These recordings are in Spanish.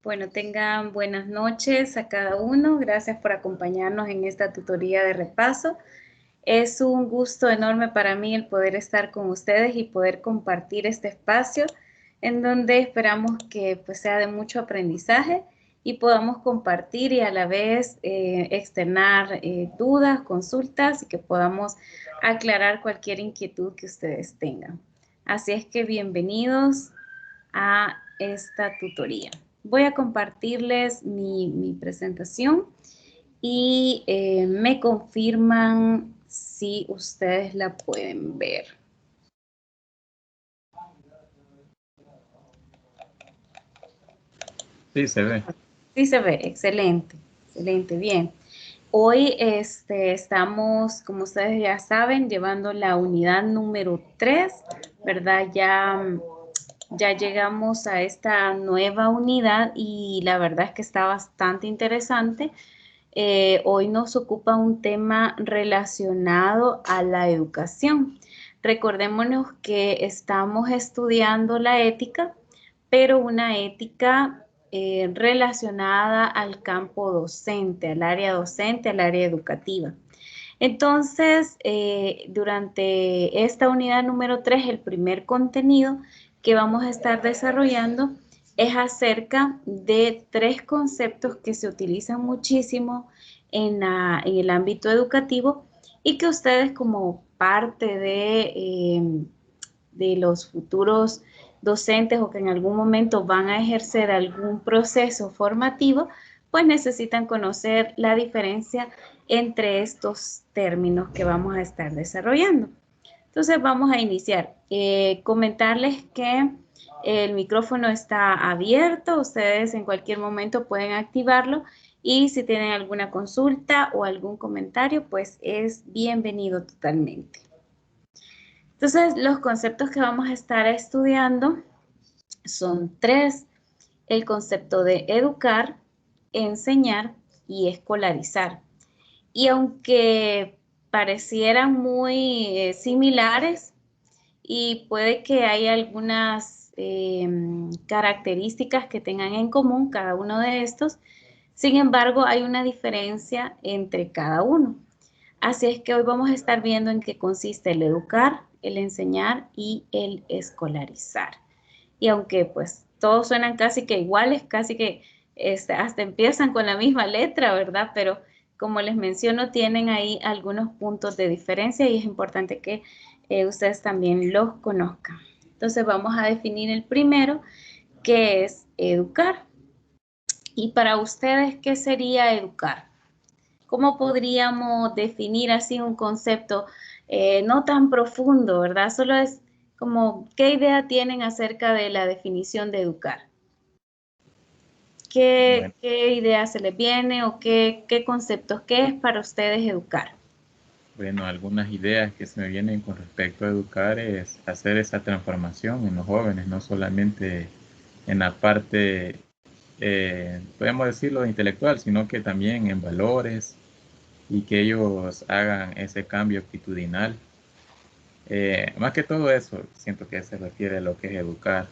Bueno, tengan buenas noches a cada uno. Gracias por acompañarnos en esta tutoría de repaso. Es un gusto enorme para mí el poder estar con ustedes y poder compartir este espacio en donde esperamos que pues, sea de mucho aprendizaje y podamos compartir y a la vez externar dudas, consultas y que podamos aclarar cualquier inquietud que ustedes tengan. Así es que bienvenidos a esta tutoría. Voy a compartirles mi presentación y me confirman si ustedes la pueden ver. Sí, se ve. Sí se ve, excelente, excelente, bien. Hoy estamos, como ustedes ya saben, llevando la unidad número 3, ¿verdad? Ya llegamos a esta nueva unidad y la verdad es que está bastante interesante. Hoy nos ocupa un tema relacionado a la educación. Recordémonos que estamos estudiando la ética, pero una ética relacionada al campo docente, al área docente, al área educativa. Entonces, durante esta unidad número 3, el primer contenido que vamos a estar desarrollando es acerca de 3 conceptos que se utilizan muchísimo en el ámbito educativo y que ustedes como parte de los futuros docentes o que en algún momento van a ejercer algún proceso formativo, pues necesitan conocer la diferencia entre estos términos que vamos a estar desarrollando. Entonces vamos a iniciar. Comentarles que el micrófono está abierto, ustedes en cualquier momento pueden activarlo y si tienen alguna consulta o algún comentario, pues es bienvenido totalmente. Entonces, los conceptos que vamos a estar estudiando son 3. El concepto de educar, enseñar y escolarizar. Y aunque parecieran muy similares y puede que haya algunas características que tengan en común cada uno de estos, sin embargo, hay una diferencia entre cada uno. Así es que hoy vamos a estar viendo en qué consiste el educar, el enseñar y el escolarizar. Y aunque pues todos suenan casi que iguales, casi que hasta empiezan con la misma letra, ¿verdad? Pero como les menciono, tienen ahí algunos puntos de diferencia y es importante que ustedes también los conozcan. Entonces vamos a definir el primero, que es educar. Y para ustedes, ¿qué sería educar? ¿Cómo podríamos definir así un concepto no tan profundo, ¿verdad? Solo es como, ¿qué idea tienen acerca de la definición de educar? ¿Qué idea se les viene o qué conceptos? ¿Qué es para ustedes educar? Bueno, algunas ideas que se me vienen con respecto a educar es hacer esa transformación en los jóvenes, no solamente en la parte, podemos decirlo, intelectual, sino que también en valores y que ellos hagan ese cambio actitudinal. Más que todo eso, siento que se refiere a lo que es educar.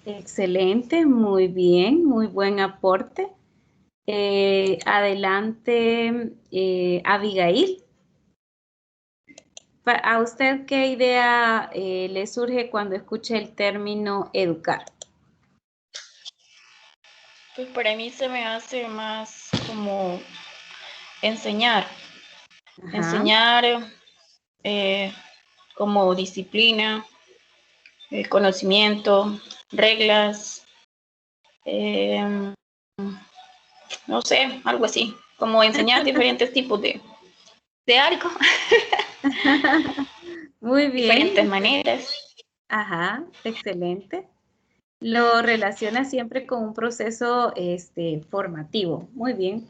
Excelente, muy bien, muy buen aporte. Adelante, Abigail. ¿A usted qué idea le surge cuando escucha el término educar? Pues para mí se me hace más como enseñar. Ajá. Enseñar como disciplina, conocimiento, reglas, no sé, algo así. Como enseñar diferentes tipos de algo. Muy bien. Diferentes maneras. Ajá, excelente. Lo relaciona siempre con un proceso formativo. Muy bien.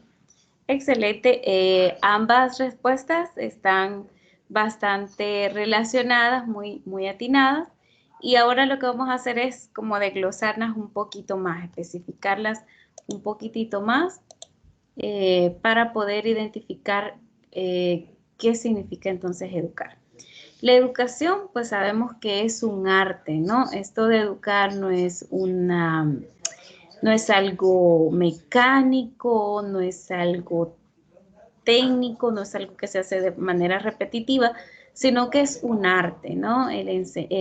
Excelente. Ambas respuestas están bastante relacionadas, muy atinadas. Y ahora lo que vamos a hacer es como desglosarlas un poquito más, especificarlas un poquitito más para poder identificar qué significa entonces educar. La educación, pues sabemos que es un arte, ¿no? Esto de educar no es No es algo mecánico, no es algo técnico, no es algo que se hace de manera repetitiva, sino que es un arte, ¿no? El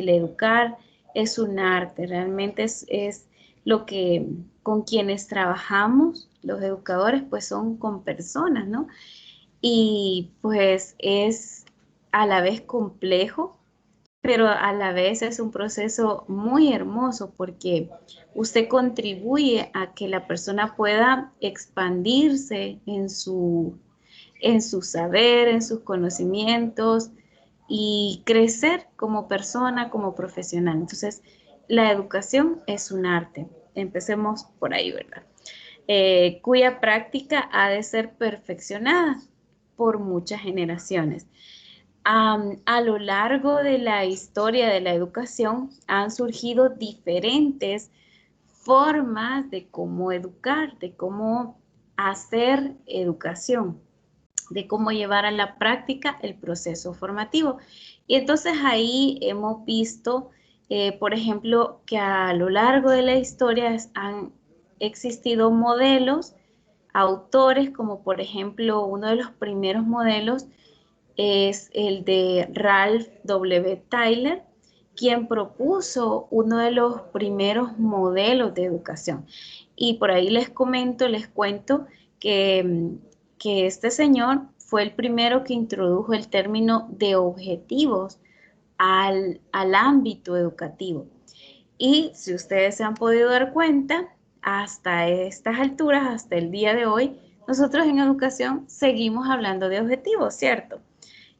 educar es un arte, realmente es lo que con quienes trabajamos, los educadores, pues son con personas, ¿no? Y pues es a la vez complejo, pero a la vez es un proceso muy hermoso porque usted contribuye a que la persona pueda expandirse en su saber, en sus conocimientos y crecer como persona, como profesional. Entonces, la educación es un arte. Empecemos por ahí, ¿verdad? Cuya práctica ha de ser perfeccionada por muchas generaciones. A lo largo de la historia de la educación han surgido diferentes formas de cómo educar, de cómo hacer educación, de cómo llevar a la práctica el proceso formativo. Y entonces ahí hemos visto, por ejemplo, que a lo largo de la historia han existido modelos, autores, como por ejemplo uno de los primeros modelos es el de Ralph W. Tyler, quien propuso uno de los primeros modelos de educación. Y por ahí les cuento que este señor fue el primero que introdujo el término de objetivos al ámbito educativo. Y si ustedes se han podido dar cuenta, hasta estas alturas, hasta el día de hoy, nosotros en educación seguimos hablando de objetivos, ¿cierto?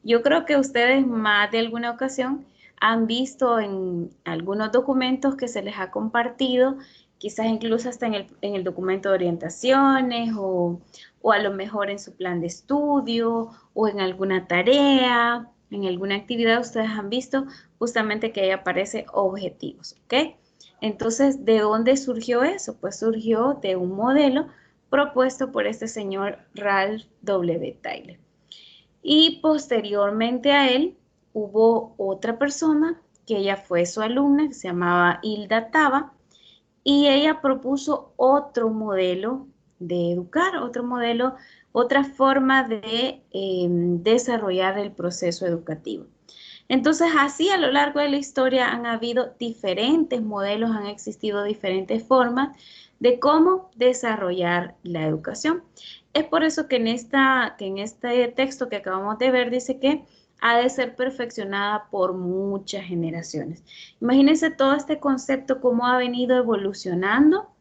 Yo creo que ustedes más de alguna ocasión han visto en algunos documentos que se les ha compartido, quizás incluso hasta en el documento de orientaciones o a lo mejor en su plan de estudio o en alguna tarea, en alguna actividad, ustedes han visto justamente que ahí aparece objetivos, ¿ok? Entonces, ¿de dónde surgió eso? Pues surgió de un modelo propuesto por este señor Ralph W. Tyler. Y posteriormente a él hubo otra persona que ella fue su alumna, que se llamaba Hilda Taba, y ella propuso otro modelo de educar, otro modelo, otra forma de desarrollar el proceso educativo. Entonces, así a lo largo de la historia han habido diferentes modelos, han existido diferentes formas de cómo desarrollar la educación. Es por eso que en este texto que acabamos de ver dice que ha de ser perfeccionada por muchas generaciones. Imagínense todo este concepto, cómo ha venido evolucionando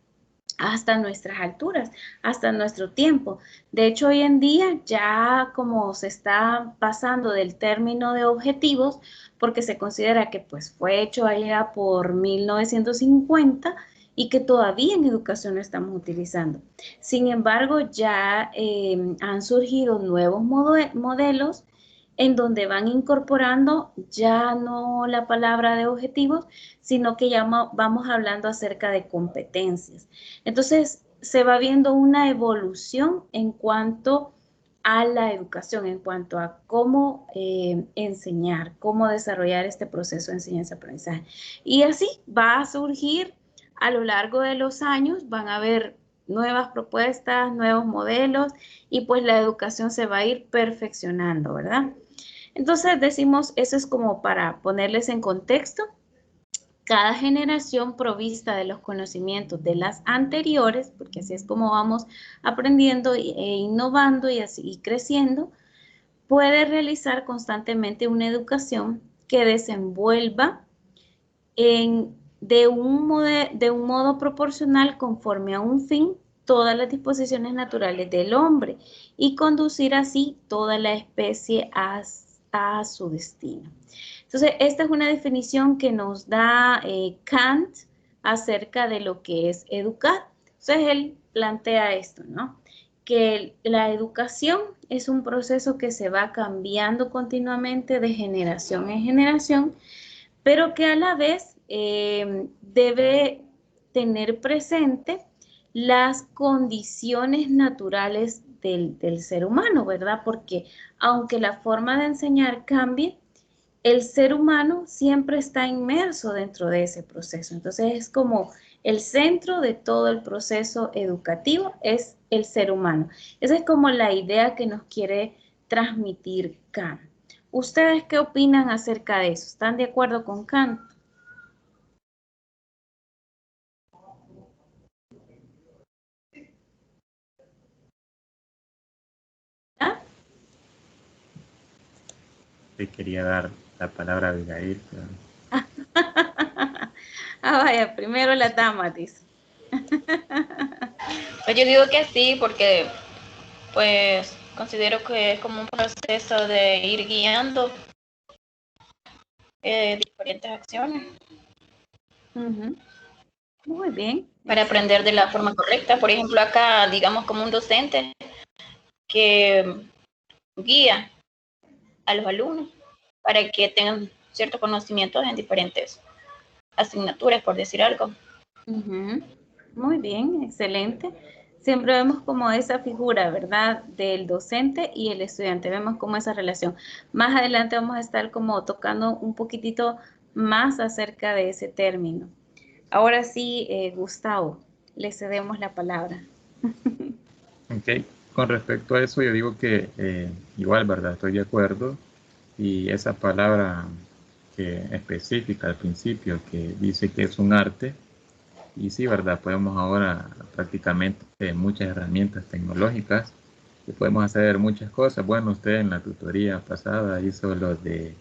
hasta nuestras alturas, hasta nuestro tiempo. De hecho, hoy en día ya como se está pasando del término de objetivos, porque se considera que pues fue hecho allá por 1950 y que todavía en educación lo estamos utilizando. Sin embargo, ya han surgido nuevos modelos en donde van incorporando ya no la palabra de objetivos, sino que ya vamos hablando acerca de competencias. Entonces, se va viendo una evolución en cuanto a la educación, en cuanto a cómo enseñar, cómo desarrollar este proceso de enseñanza-aprendizaje. Y así va a surgir a lo largo de los años, van a haber nuevas propuestas, nuevos modelos y pues la educación se va a ir perfeccionando, ¿verdad? Entonces decimos, eso es como para ponerles en contexto. Cada generación provista de los conocimientos de las anteriores, porque así es como vamos aprendiendo e innovando y así creciendo, puede realizar constantemente una educación que desenvuelva de un modo proporcional conforme a un fin todas las disposiciones naturales del hombre y conducir así toda la especie a su destino. Entonces, esta es una definición que nos da Kant acerca de lo que es educar. Entonces, él plantea esto, ¿no? Que la educación es un proceso que se va cambiando continuamente de generación en generación, pero que a la vez debe tener presente las condiciones naturales del ser humano, ¿verdad? Porque aunque la forma de enseñar cambie, el ser humano siempre está inmerso dentro de ese proceso. Entonces es como el centro de todo el proceso educativo es el ser humano. Esa es como la idea que nos quiere transmitir Kant. ¿Ustedes qué opinan acerca de eso? ¿Están de acuerdo con Kant? ¿Ah? Le quería dar la palabra a Abigail, pero Ah, vaya, primero la dama, dice. Pues yo digo que sí, porque pues considero que es como un proceso de ir guiando diferentes acciones Ujú. Muy bien, para excelente. aprender de la forma correcta. Por ejemplo, acá, digamos, como un docente que guía a los alumnos para que tengan ciertos conocimientos en diferentes asignaturas, por decir algo. Ujú. Muy bien, excelente. Siempre vemos como esa figura, ¿verdad? Del docente y el estudiante, vemos como esa relación. Más adelante vamos a estar como tocando un poquitito más acerca de ese término. Ahora sí, Gustavo, le cedemos la palabra. ok. Con respecto a eso, yo digo que igual, ¿verdad? Estoy de acuerdo. Y esa palabra que específica al principio, que dice que es un arte, y sí, ¿verdad? Podemos ahora prácticamente muchas herramientas tecnológicas y podemos hacer muchas cosas. Bueno, usted en la tutoría pasada hizo lo de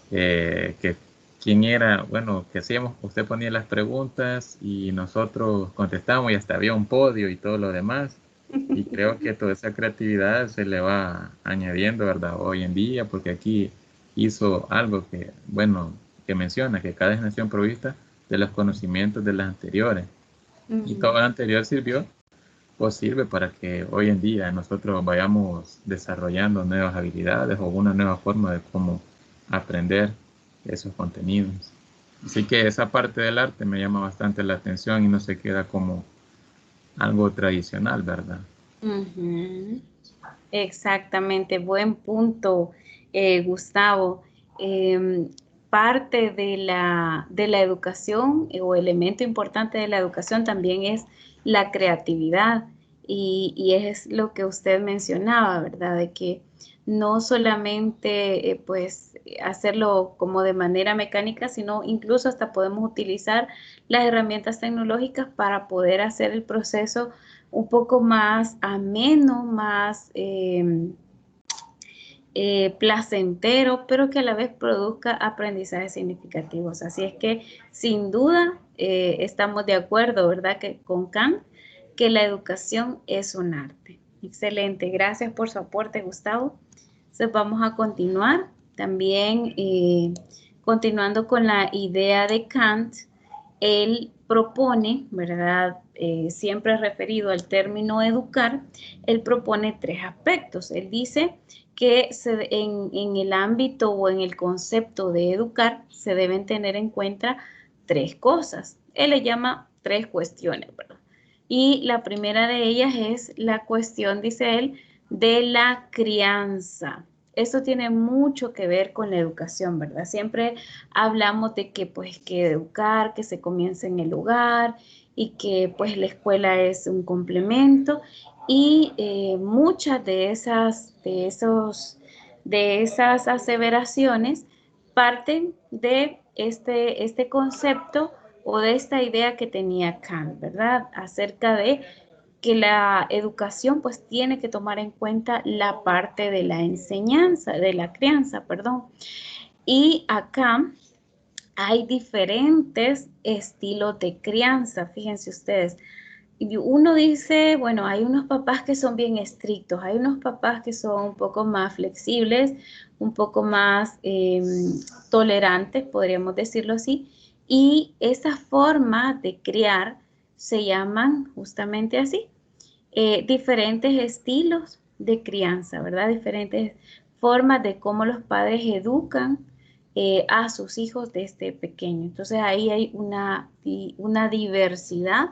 que quién era, bueno, que hacíamos, usted ponía las preguntas y nosotros contestamos y hasta había un podio y todo lo demás. Y creo que toda esa creatividad se le va añadiendo, ¿verdad? Hoy en día, porque aquí hizo algo que, bueno, que menciona que cada generación provista de los conocimientos de las anteriores. Y todo Ujú. lo anterior sirvió o sirve para que hoy en día nosotros vayamos desarrollando nuevas habilidades o una nueva forma de cómo aprender esos contenidos. Así que esa parte del arte me llama bastante la atención y no se queda como algo tradicional, ¿verdad? Ujú. Exactamente, buen punto, Gustavo. Em, Parte de la educación o elemento importante de la educación también es la creatividad y es lo que usted mencionaba, ¿verdad? De que no solamente pues hacerlo como de manera mecánica, sino incluso hasta podemos utilizar las herramientas tecnológicas para poder hacer el proceso un poco más ameno, más placentero, pero que a la vez produzca aprendizajes significativos. Así es que sin duda estamos de acuerdo, ¿verdad? Que con Kant, que la educación es un arte. Excelente, gracias por su aporte, Gustavo. Entonces vamos a continuar también continuando con la idea de Kant. Él propone, ¿verdad? Siempre referido al término educar, él propone tres aspectos. Él dice que en el ámbito o en el concepto de educar se deben tener en cuenta tres cosas. Él le llama tres cuestiones, ¿verdad? Y la primera de ellas es la cuestión, dice él, de la crianza. Eso tiene mucho que ver con la educación, ¿verdad? Siempre hablamos de que pues que educar, que se comienza en el hogar y que pues la escuela es un complemento y muchas de esas aseveraciones parten de este concepto o de esta idea que tenía Kant, ¿verdad? Acerca de que la educación pues tiene que tomar en cuenta la parte de la enseñanza, de la crianza, perdón. Y acá hay diferentes estilos de crianza, fíjense ustedes. Y uno dice, bueno, hay unos papás que son bien estrictos, hay unos papás que son un poco más flexibles, un poco más tolerantes, podríamos decirlo así, y esa forma de criar se llaman justamente así, diferentes estilos de crianza, ¿verdad? Diferentes formas de cómo los padres educan a sus hijos desde pequeño. Entonces ahí hay una diversidad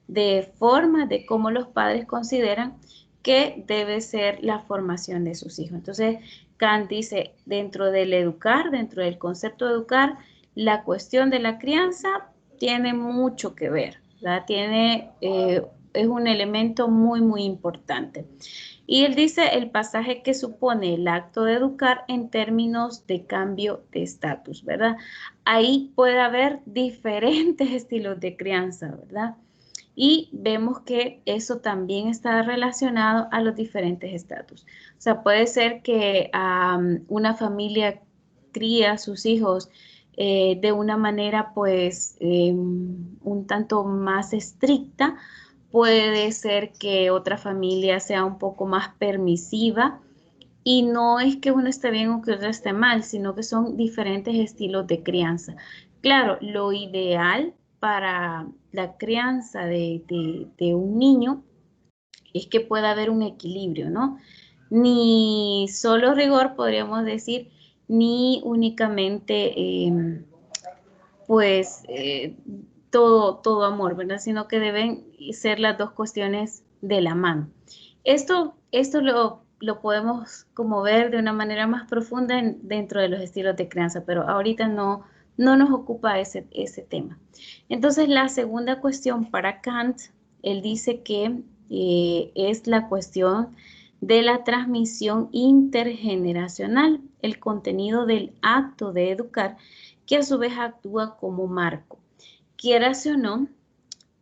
de formas de cómo los padres consideran que debe ser la formación de sus hijos. Entonces, Kant dice, dentro del educar, dentro del concepto de educar, la cuestión de la crianza tiene mucho que ver, ¿verdad? Es un elemento muy, muy importante. Y él dice el pasaje que supone el acto de educar en términos de cambio de estatus, ¿verdad? Ahí puede haber diferentes estilos de crianza, ¿verdad? Y vemos que eso también está relacionado a los diferentes estatus. O sea, puede ser que una familia cría a sus hijos de una manera pues un tanto más estricta. Puede ser que otra familia sea un poco más permisiva y no es que uno esté bien o que otro esté mal, sino que son diferentes estilos de crianza. Claro, lo ideal para la crianza de un niño es que pueda haber un equilibrio, ¿no? Ni solo rigor, podríamos decir, ni únicamente, pues, todo amor, ¿verdad? Sino que deben ser las dos cuestiones de la mano. Esto lo podemos como ver de una manera más profunda dentro de los estilos de crianza, pero ahorita no nos ocupa ese tema. Entonces, la segunda cuestión para Kant, él dice que es la cuestión de la transmisión intergeneracional, el contenido del acto de educar, que a su vez actúa como marco. Quieras o no,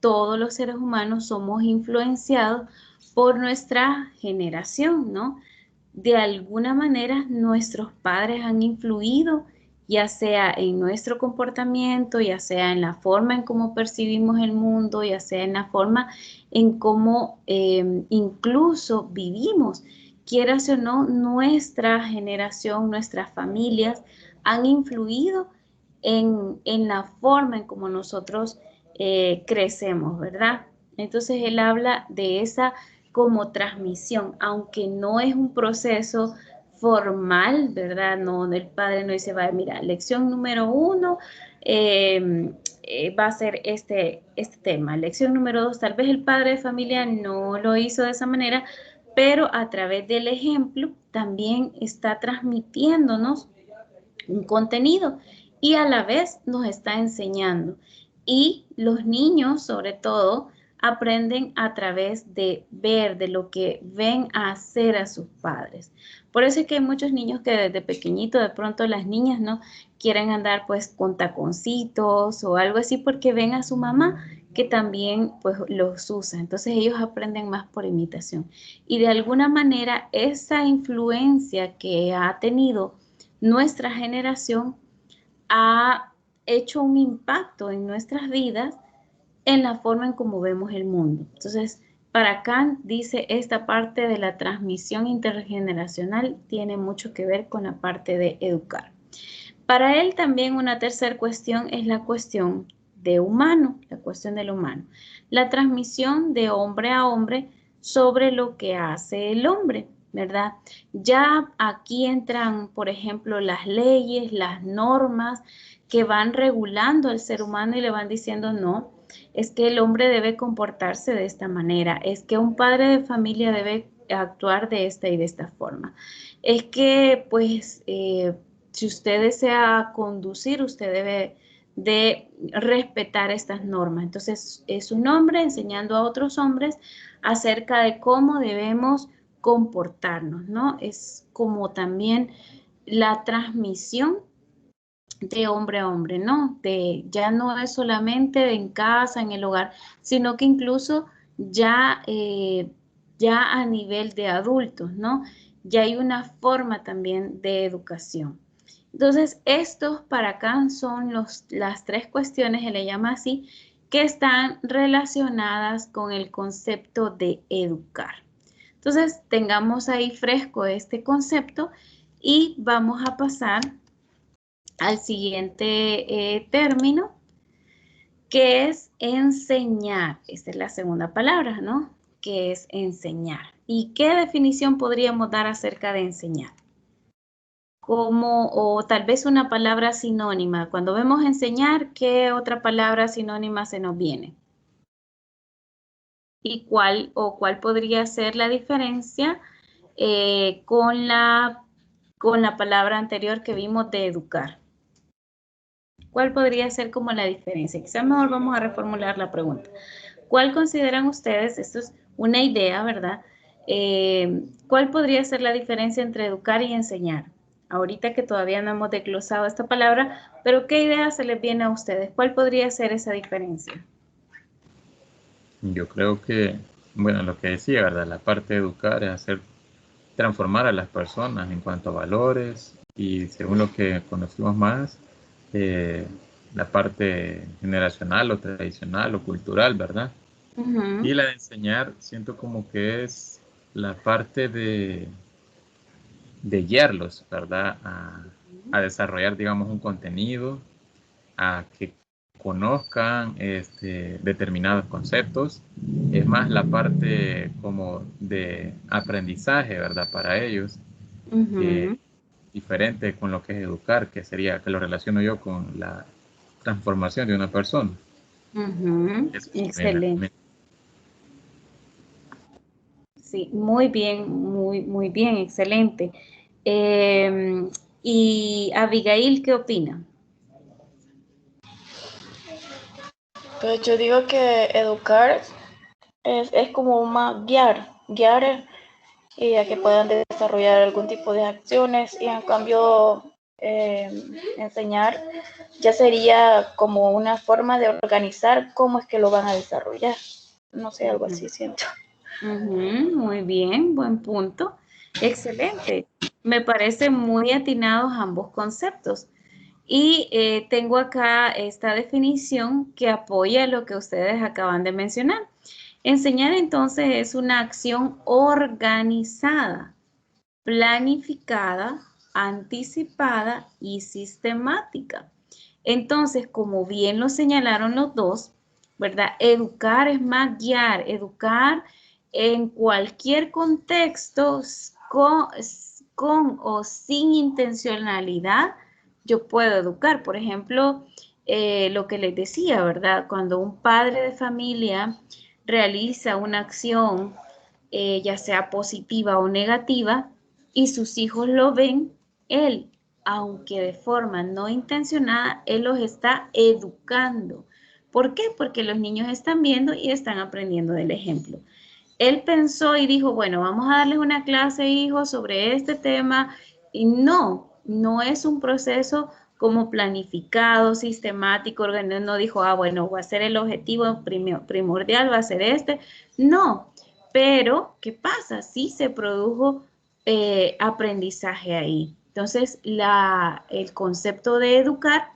todos los seres humanos somos influenciados por nuestra generación, ¿no? De alguna manera nuestros padres han influido, ya sea en nuestro comportamiento, ya sea en la forma en cómo percibimos el mundo, ya sea en la forma en cómo incluso vivimos. Quieras o no, nuestra generación, nuestras familias han influido en la forma en cómo nosotros crecemos, ¿verdad? Entonces él habla de esa como transmisión, aunque no es un proceso formal, ¿verdad? No, el padre no dice, va, mira, lección número 1 va a ser este tema. Lección número 2, tal vez el padre de familia no lo hizo de esa manera, pero a través del ejemplo también está transmitiéndonos un contenido y a la vez nos está enseñando. Y los niños, sobre todo, aprenden a través de ver, de lo que ven hacer a sus padres. Por eso es que hay muchos niños que desde pequeñito, de pronto las niñas, ¿no? Quieren andar pues con taconcitos o algo así porque ven a su mamá que también pues los usa. Entonces ellos aprenden más por imitación. Y de alguna manera esa influencia que ha tenido nuestra generación ha hecho un impacto en nuestras vidas en la forma en cómo vemos el mundo. Entonces, para Kant dice esta parte de la transmisión intergeneracional tiene mucho que ver con la parte de educar. Para él también una tercera cuestión es la cuestión de humano, la cuestión del humano. La transmisión de hombre a hombre sobre lo que hace el hombre, ¿verdad? Ya aquí entran, por ejemplo, las leyes, las normas que van regulando al ser humano y le van diciendo, no, es que el hombre debe comportarse de esta manera, es que un padre de familia debe actuar de esta y de esta forma. Es que, pues, si usted desea conducir, usted debe de respetar estas normas. Entonces, es un hombre enseñando a otros hombres acerca de cómo debemos comportarnos, ¿no? Es como también la transmisión de hombre a hombre, ¿no? Ya no es solamente en casa, en el hogar, sino que incluso ya, ya a nivel de adultos, ¿no? Ya hay una forma también de educación. Entonces, estos para acá son las tres cuestiones, se le llama así, que están relacionadas con el concepto de educar. Entonces, tengamos ahí fresco este concepto y vamos a pasar al siguiente término, que es enseñar. Esta es la segunda palabra, ¿no? Que es enseñar. ¿Y qué definición podríamos dar acerca de enseñar? Como, o tal vez una palabra sinónima. Cuando vemos enseñar, ¿qué otra palabra sinónima se nos viene? ¿Y cuál podría ser la diferencia con con la palabra anterior que vimos de educar? ¿Cuál podría ser como la diferencia? Quizá mejor vamos a reformular la pregunta. ¿Cuál consideran ustedes, esto es una idea, ¿verdad? ¿Cuál podría ser la diferencia entre educar y enseñar? Ahorita que todavía no hemos desglosado esta palabra, pero ¿qué idea se les viene a ustedes? ¿Cuál podría ser esa diferencia? Yo creo que, bueno, lo que decía, ¿verdad? La parte de educar es transformar a las personas en cuanto a valores y según lo que conocimos más, eh, la parte generacional o tradicional o cultural, ¿verdad? Y la de enseñar, siento como que es la parte de guiarlos, ¿verdad? A desarrollar, digamos, un contenido, a que conozcan determinados conceptos. Es más la parte como de aprendizaje, ¿verdad? Para ellos, diferente con lo que es educar, que sería, que lo relaciono yo con la transformación de una persona. Excelente. Sí, muy bien, muy bien, excelente. Y Abigail, ¿qué opina? Pues yo digo que educar es como más guiar y a que puedan desarrollar algún tipo de acciones y en cambio enseñar ya sería como una forma de organizar cómo es que lo van a desarrollar. No sé, algo así siento. Muy bien, buen punto. Excelente. Me parecen muy atinados ambos conceptos. Y tengo acá esta definición que apoya lo que ustedes acaban de mencionar. Enseñar entonces es una acción organizada, planificada, anticipada y sistemática. Entonces, como bien lo señalaron los dos, ¿verdad? Educar es más guiar, educar en cualquier contexto con o sin intencionalidad, yo puedo educar. Por ejemplo, lo que les decía, ¿verdad? Cuando un padre de familia realiza una acción, ya sea positiva o negativa, y sus hijos lo ven, él, aunque de forma no intencionada, él los está educando. ¿Por qué? Porque los niños están viendo y están aprendiendo del ejemplo. Él pensó y dijo, bueno, vamos a darles una clase, hijos, sobre este tema. Y no es un proceso como planificado, sistemático, organizado. No dijo, bueno, va a ser el objetivo primordial, va a ser este. No, pero ¿qué pasa? Sí se produjo aprendizaje ahí. Entonces, el concepto de educar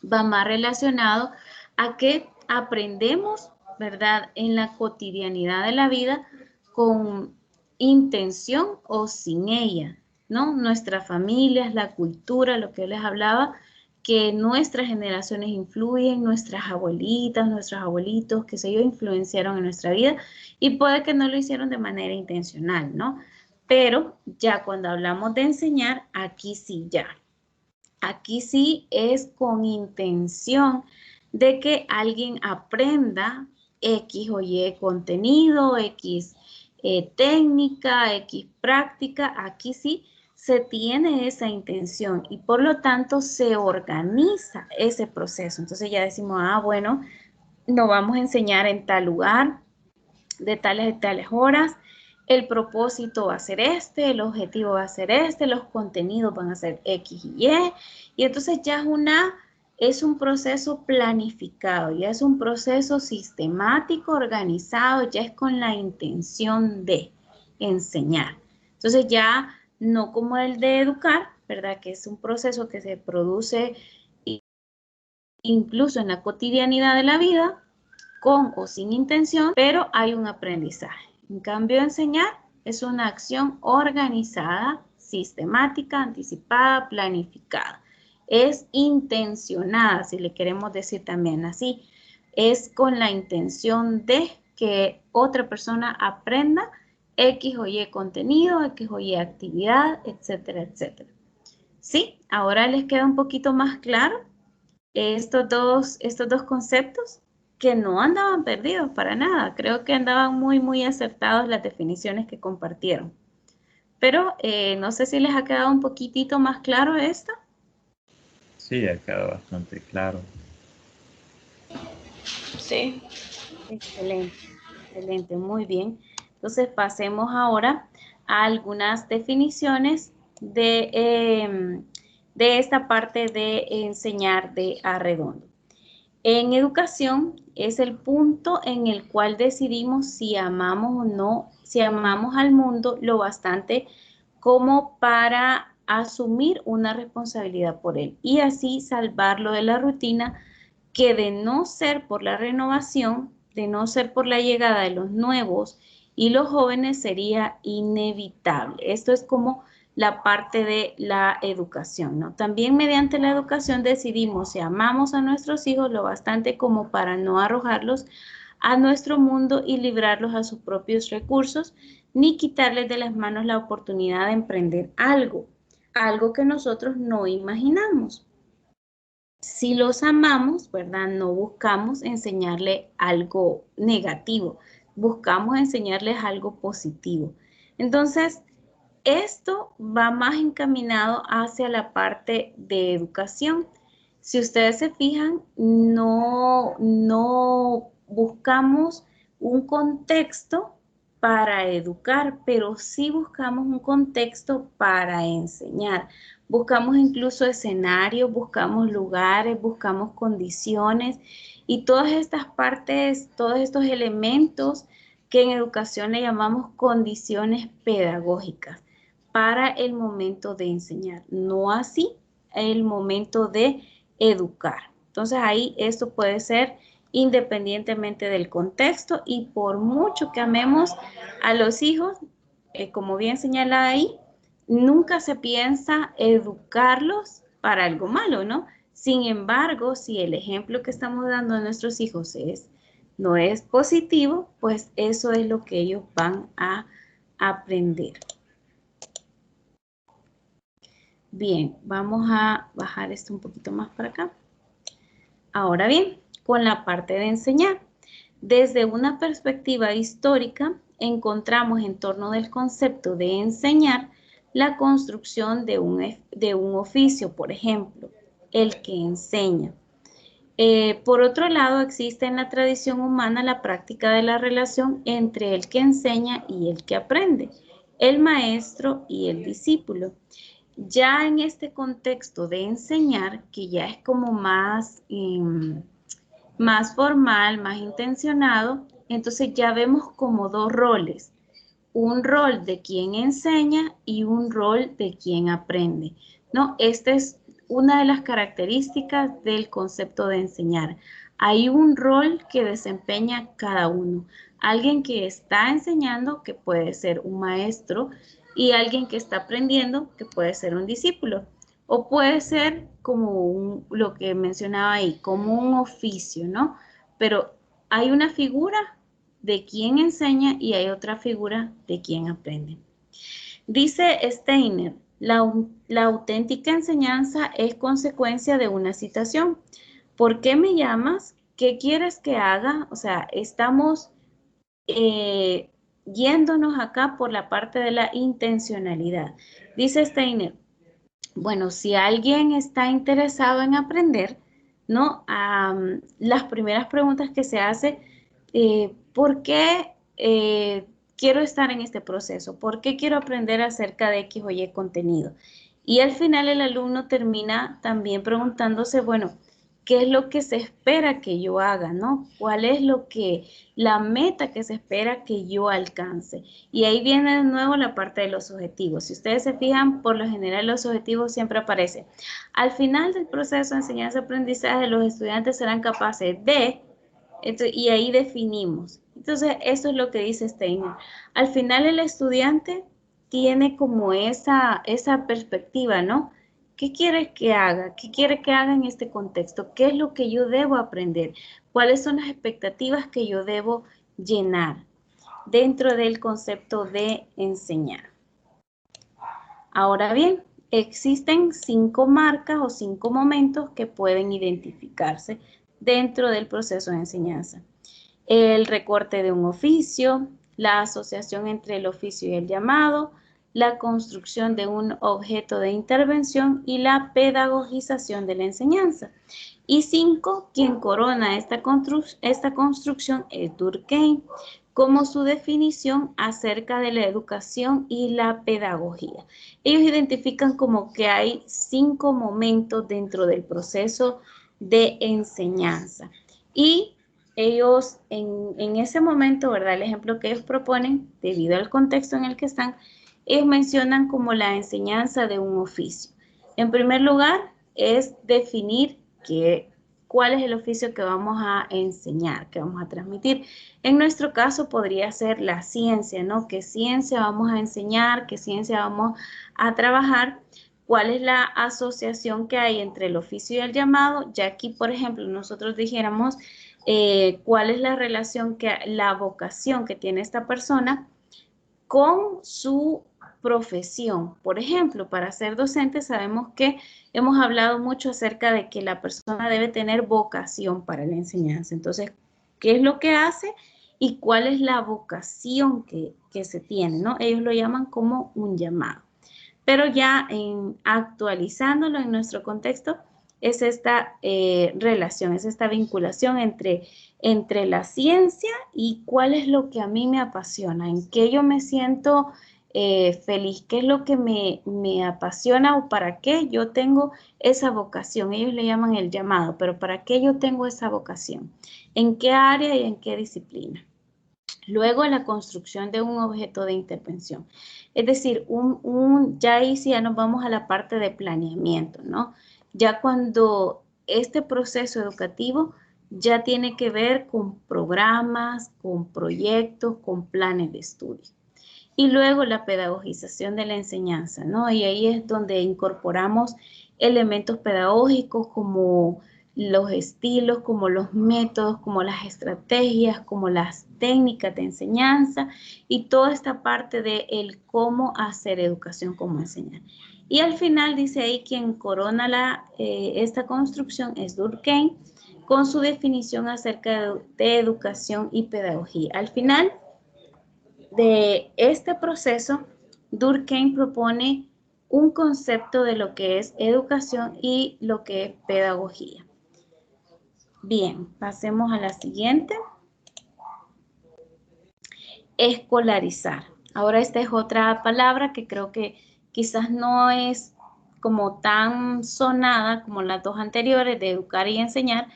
va más relacionado a que aprendemos, ¿verdad?, en la cotidianidad de la vida con intención o sin ella, ¿no? Nuestras familias, la cultura, lo que les hablaba, que nuestras generaciones influyen, nuestras abuelitas, nuestros abuelitos, que se yo, influenciaron en nuestra vida y puede que no lo hicieron de manera intencional, ¿no? Pero ya cuando hablamos de enseñar, aquí sí ya. Aquí sí es con intención de que alguien aprenda X o Y contenido, X técnica, X práctica. Aquí sí se tiene esa intención y por lo tanto se organiza ese proceso. Entonces ya decimos, bueno, nos vamos a enseñar en tal lugar, de tales horas. El propósito va a ser este, el objetivo va a ser este, los contenidos van a ser X y Y. Y entonces ya es un proceso planificado, ya es un proceso sistemático, organizado, ya es con la intención de enseñar. Entonces ya no como el de educar, ¿verdad? Que es un proceso que se produce incluso en la cotidianidad de la vida, con o sin intención, pero hay un aprendizaje. En cambio, enseñar es una acción organizada, sistemática, anticipada, planificada. Es intencionada, si le queremos decir también así. Es con la intención de que otra persona aprenda X o Y contenido, X o Y actividad, etcétera, etcétera. ¿Sí? Ahora les queda un poquito más claro estos dos conceptos que no andaban perdidos para nada. Creo que andaban muy acertados las definiciones que compartieron. pero no sé si les ha quedado un poquitito más claro esto. Sí, ha quedado bastante claro. Sí. Excelente, excelente, muy bien. Entonces pasemos ahora a algunas definiciones de esta parte de enseñar de a redondo. En educación es el punto en el cual decidimos si amamos o no, si amamos al mundo lo bastante como para asumir una responsabilidad por él y así salvarlo de la rutina que de no ser por la renovación, de no ser por la llegada de los nuevos y los jóvenes sería inevitable. Esto es como la parte de la educación, ¿no? También mediante la educación decidimos si amamos a nuestros hijos lo bastante como para no arrojarlos a nuestro mundo y librarlos a sus propios recursos, ni quitarles de las manos la oportunidad de emprender algo, algo que nosotros no imaginamos. Si los amamos, ¿verdad? No buscamos enseñarle algo negativo, buscamos enseñarles algo positivo. Entonces, esto va más encaminado hacia la parte de educación. Si ustedes se fijan, no buscamos un contexto para educar, pero sí buscamos un contexto para enseñar. Buscamos incluso escenarios, buscamos lugares, buscamos condiciones y todas estas partes, todos estos elementos que en educación le llamamos condiciones pedagógicas para el momento de enseñar, no así el momento de educar. Entonces ahí esto puede ser independientemente del contexto y por mucho que amemos a los hijos, como bien señala ahí, nunca se piensa educarlos para algo malo, ¿no? Sin embargo, si el ejemplo que estamos dando a nuestros hijos no es positivo, pues eso es lo que ellos van a aprender. Bien, vamos a bajar esto un poquito más para acá. Ahora bien, con la parte de enseñar. Desde una perspectiva histórica, encontramos en torno del concepto de enseñar la construcción de un oficio, por ejemplo, el que enseña. Por otro lado, existe en la tradición humana la práctica de la relación entre el que enseña y el que aprende, el maestro y el discípulo. Ya en este contexto de enseñar, que ya es como más formal, más intencionado, entonces ya vemos como dos roles, un rol de quien enseña y un rol de quien aprende, ¿no? Esta es una de las características del concepto de enseñar. Hay un rol que desempeña cada uno. Alguien que está enseñando, que puede ser un maestro, y alguien que está aprendiendo, que puede ser un discípulo. O puede ser como lo que mencionaba ahí, como un oficio, ¿no? Pero hay una figura de quien enseña y hay otra figura de quien aprende. Dice Steiner, la auténtica enseñanza es consecuencia de una citación. ¿Por qué me llamas? ¿Qué quieres que haga? O sea, estamos yéndonos acá por la parte de la intencionalidad. Dice Steiner, bueno, si alguien está interesado en aprender, ¿no? Las primeras preguntas que se hace, ¿por qué quiero estar en este proceso? ¿Por qué quiero aprender acerca de X o Y contenido? Y al final el alumno termina también preguntándose, bueno, ¿qué es lo que se espera que yo haga, no? ¿Cuál es la meta que se espera que yo alcance? Y ahí viene de nuevo la parte de los objetivos. Si ustedes se fijan, por lo general los objetivos siempre aparecen. Al final del proceso de enseñanza-aprendizaje, los estudiantes serán capaces de, y ahí definimos. Entonces, eso es lo que dice Steiner. Al final el estudiante tiene como esa perspectiva, ¿no? ¿Qué quiere que haga? ¿Qué quiere que haga en este contexto? ¿Qué es lo que yo debo aprender? ¿Cuáles son las expectativas que yo debo llenar dentro del concepto de enseñar? Ahora bien, existen 5 marcas o 5 momentos que pueden identificarse dentro del proceso de enseñanza. El recorte de un oficio, la asociación entre el oficio y el llamado, la construcción de un objeto de intervención y la pedagogización de la enseñanza. Y 5, quien corona esta construcción es Durkheim, como su definición acerca de la educación y la pedagogía. Ellos identifican como que hay 5 momentos dentro del proceso de enseñanza. Y ellos en ese momento, ¿verdad? El ejemplo que ellos proponen, debido al contexto en el que están, ellos mencionan como la enseñanza de un oficio. En primer lugar, es definir cuál es el oficio que vamos a enseñar, que vamos a transmitir. En nuestro caso podría ser la ciencia, ¿no? ¿Qué ciencia vamos a enseñar? ¿Qué ciencia vamos a trabajar? ¿Cuál es la asociación que hay entre el oficio y el llamado? Ya aquí, por ejemplo, nosotros dijéramos cuál es la relación, la vocación que tiene esta persona con su profesión. Por ejemplo, para ser docente sabemos que hemos hablado mucho acerca de que la persona debe tener vocación para la enseñanza. Entonces, ¿qué es lo que hace y cuál es la vocación que se tiene, ¿no? Ellos lo llaman como un llamado. Pero ya actualizándolo en nuestro contexto, es esta relación, es esta vinculación entre la ciencia y cuál es lo que a mí me apasiona, en qué yo me siento feliz, qué es lo que me apasiona o para qué yo tengo esa vocación. Ellos le llaman el llamado, pero ¿para qué yo tengo esa vocación? ¿En qué área y en qué disciplina? Luego, la construcción de un objeto de intervención. Es decir, ya ahí sí ya nos vamos a la parte de planeamiento, ¿no? Ya cuando este proceso educativo ya tiene que ver con programas, con proyectos, con planes de estudio. Y luego la pedagogización de la enseñanza, ¿no? Y ahí es donde incorporamos elementos pedagógicos como los estilos, como los métodos, como las estrategias, como las técnicas de enseñanza y toda esta parte de el cómo hacer educación, cómo enseñar. Y al final dice ahí quien corona esta construcción es Durkheim con su definición acerca de educación y pedagogía. Al final de este proceso, Durkheim propone un concepto de lo que es educación y lo que es pedagogía. Bien, pasemos a la siguiente. Escolarizar. Ahora esta es otra palabra que creo que quizás no es como tan sonada como las dos anteriores de educar y enseñar,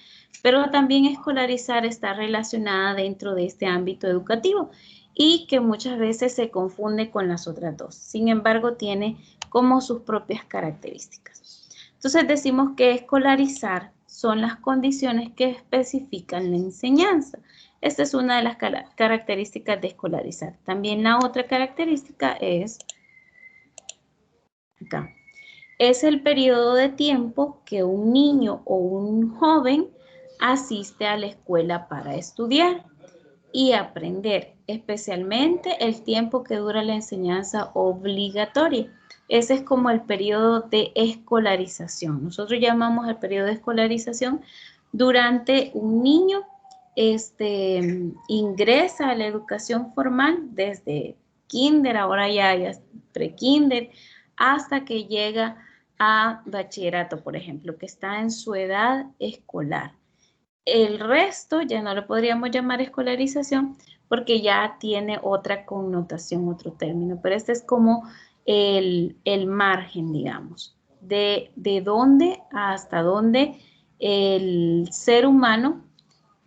pero también escolarizar está relacionada dentro de este ámbito educativo y que muchas veces se confunde con las otras dos. Sin embargo, tiene como sus propias características. Entonces decimos que escolarizar son las condiciones que especifican la enseñanza. Esta es una de las características de escolarizar. También la otra característica es, acá, es el periodo de tiempo que un niño o un joven asiste a la escuela para estudiar y aprender, especialmente el tiempo que dura la enseñanza obligatoria. Ese es como el periodo de escolarización. Nosotros llamamos el periodo de escolarización durante un niño ingresa a la educación formal desde kinder, ahora ya pre-kinder, hasta que llega a bachillerato, por ejemplo, que está en su edad escolar. El resto ya no lo podríamos llamar escolarización porque ya tiene otra connotación, otro término, pero este es como el margen, digamos, de dónde hasta dónde el ser humano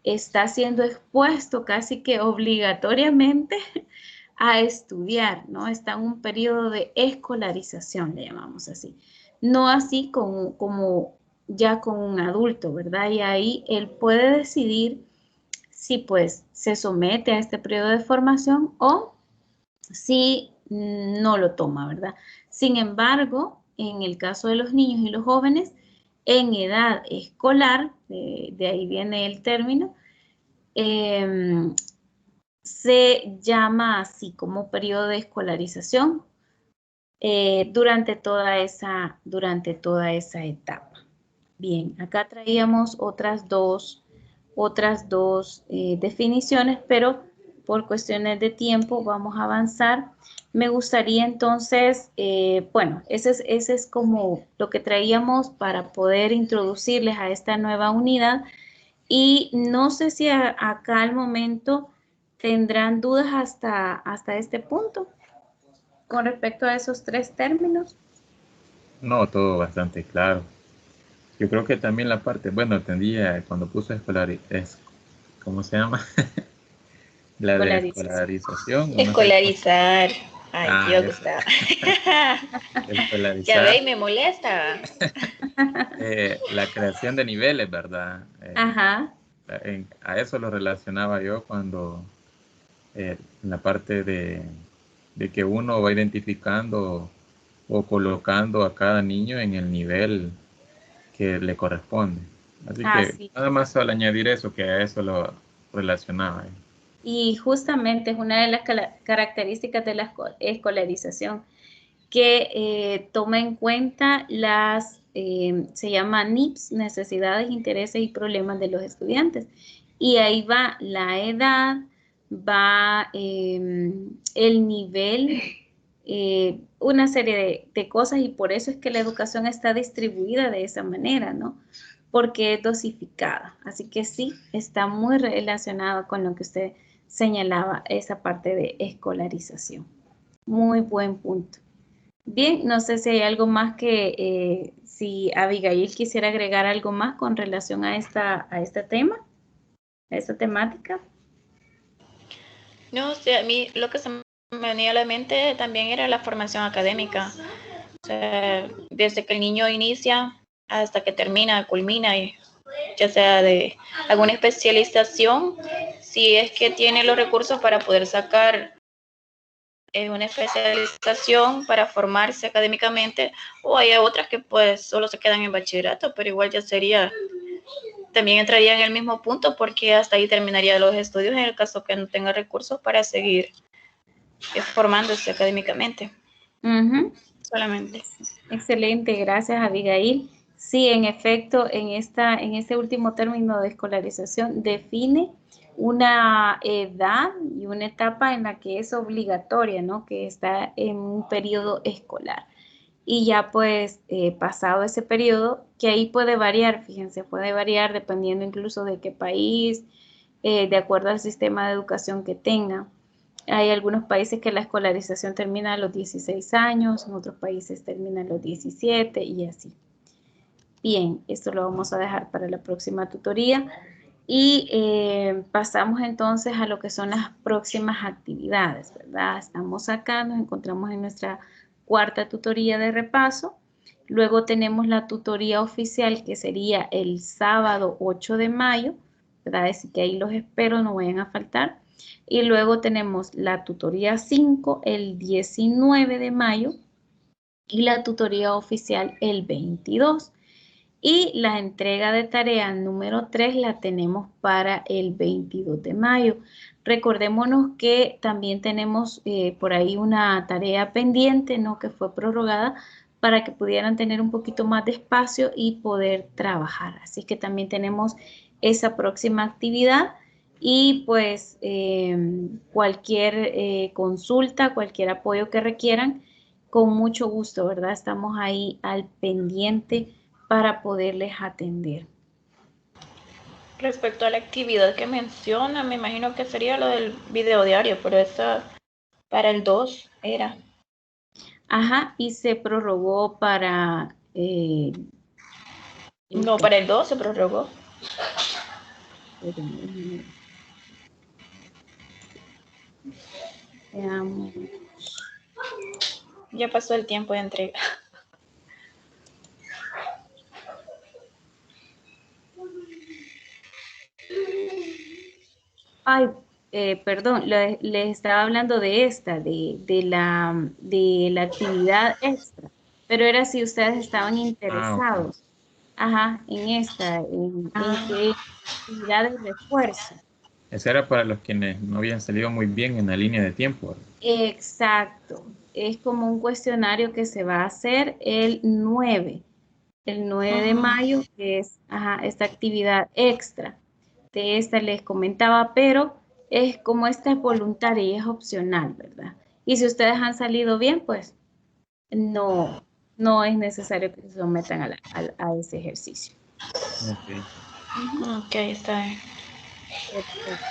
está siendo expuesto casi que obligatoriamente a estudiar, ¿no? Está en un periodo de escolarización, le llamamos así. No así como ya con un adulto, ¿verdad? Y ahí él puede decidir si pues se somete a este periodo de formación o si no lo toma, ¿verdad? Sin embargo, en el caso de los niños y los jóvenes, en edad escolar, de ahí viene el término, se llama así como periodo de escolarización durante toda esa etapa. Bien, acá traíamos otras dos definiciones, pero por cuestiones de tiempo vamos a avanzar. Me gustaría entonces, bueno, ese es como lo que traíamos para poder introducirles a esta nueva unidad. Y no sé si acá al momento tendrán dudas hasta este punto con respecto a esos tres términos. No, todo bastante claro. Yo creo que también la parte, bueno, entendía cuando puse ¿cómo se llama? La de Escolarización. escolarización, no sé. Escolarizar. Ay, Dios, Eso, Gustavo. Ya ve, escolarizar, y me molesta. la creación de niveles, ¿verdad? Ajá. A eso lo relacionaba yo cuando la parte de que uno va identificando o colocando a cada niño en el nivel que le corresponde. Así que Así. nada más al añadir eso, que a eso lo relacionaba. Y justamente es una de las características de la escolarización que toma en cuenta se llama NIPS, necesidades, intereses y problemas de los estudiantes. Y ahí va la edad, va el nivel, una serie de cosas y por eso es que la educación está distribuida de esa manera, ¿no? Porque es dosificada. Así que sí, está muy relacionado con lo que usted señalaba, esa parte de escolarización. Muy buen punto. Bien, no sé si hay algo más si Abigail quisiera agregar algo más con relación a este tema, a esta temática. No, o sea, a mí lo que se me venía a la mente también era la formación académica. O sea, desde que el niño inicia hasta que termina, culmina, y ya sea de alguna especialización, si es que tiene los recursos para poder sacar una especialización para formarse académicamente, o hay otras que pues solo se quedan en bachillerato, pero igual ya sería, también entraría en el mismo punto porque hasta ahí terminaría los estudios en el caso que no tenga recursos para seguir formándose académicamente. Solamente. Excelente, gracias Abigail. Sí, en efecto, en este último término de escolarización define una edad y una etapa en la que es obligatoria, ¿no? Que está en un periodo escolar. Y ya pues pasado ese periodo, que ahí puede variar, fíjense, puede variar dependiendo incluso de qué país, de acuerdo al sistema de educación que tenga. Hay algunos países que la escolarización termina a los 16 años, en otros países termina a los 17 y así. Bien, esto lo vamos a dejar para la próxima tutoría. Y pasamos entonces a lo que son las próximas actividades, ¿verdad? Estamos acá, nos encontramos en nuestra cuarta tutoría de repaso. Luego tenemos la tutoría oficial que sería el sábado 8 de mayo, ¿verdad? Así que ahí los espero, no vayan a faltar. Y luego tenemos la tutoría 5 el 19 de mayo y la tutoría oficial el 22. Y la entrega de tarea número 3 la tenemos para el 22 de mayo. Recordémonos que también tenemos por ahí una tarea pendiente, ¿no? Que fue prorrogada para que pudieran tener un poquito más de espacio y poder trabajar. Así que también tenemos esa próxima actividad y pues cualquier consulta, cualquier apoyo que requieran, con mucho gusto, ¿verdad? Estamos ahí al pendiente para poderles atender. Respecto a la actividad que menciona, me imagino que sería lo del video diario, pero esa para el 2 era. Ajá, y se prorrogó para... No, para el 2 se prorrogó. Veamos. Ya pasó el tiempo de entrega. Ay, perdón, les estaba hablando de esta, de la actividad extra, pero era si ustedes estaban Ok. interesados, ajá, en esta, en Ah, qué actividad de refuerzo. Ese era para los quienes no habían salido muy bien en la línea de tiempo. Exacto, es como un cuestionario que se va a hacer el 9 de mayo, que es ajá, esta actividad extra. De esta les comentaba, pero es como esta es voluntaria y es opcional, ¿verdad? Y si ustedes han salido bien, pues no, no es necesario que se sometan a ese ejercicio. Ok. Ok, está bien. Perfecto.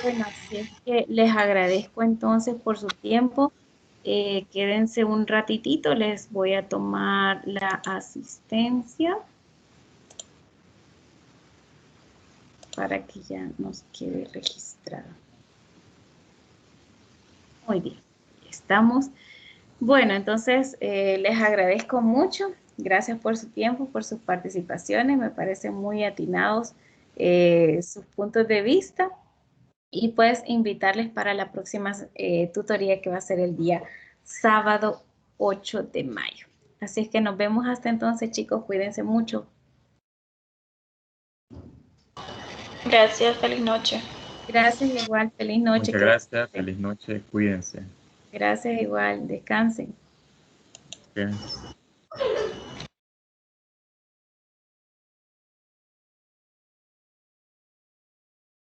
Bueno, así es que les agradezco entonces por su tiempo. Quédense un ratitito, les voy a tomar la asistencia para que ya nos quede registrado. Muy bien, estamos. Bueno, entonces les agradezco mucho. Gracias por su tiempo, por sus participaciones. Me parecen muy atinados sus puntos de vista. Y pues invitarles para la próxima tutoría que va a ser el día sábado 8 de mayo. Así es que nos vemos hasta entonces, chicos. Cuídense mucho. Gracias, feliz noche. Gracias igual. Feliz noche. Muchas Que gracias, descansen. feliz noche, cuídense. Gracias igual. Descansen. Ok.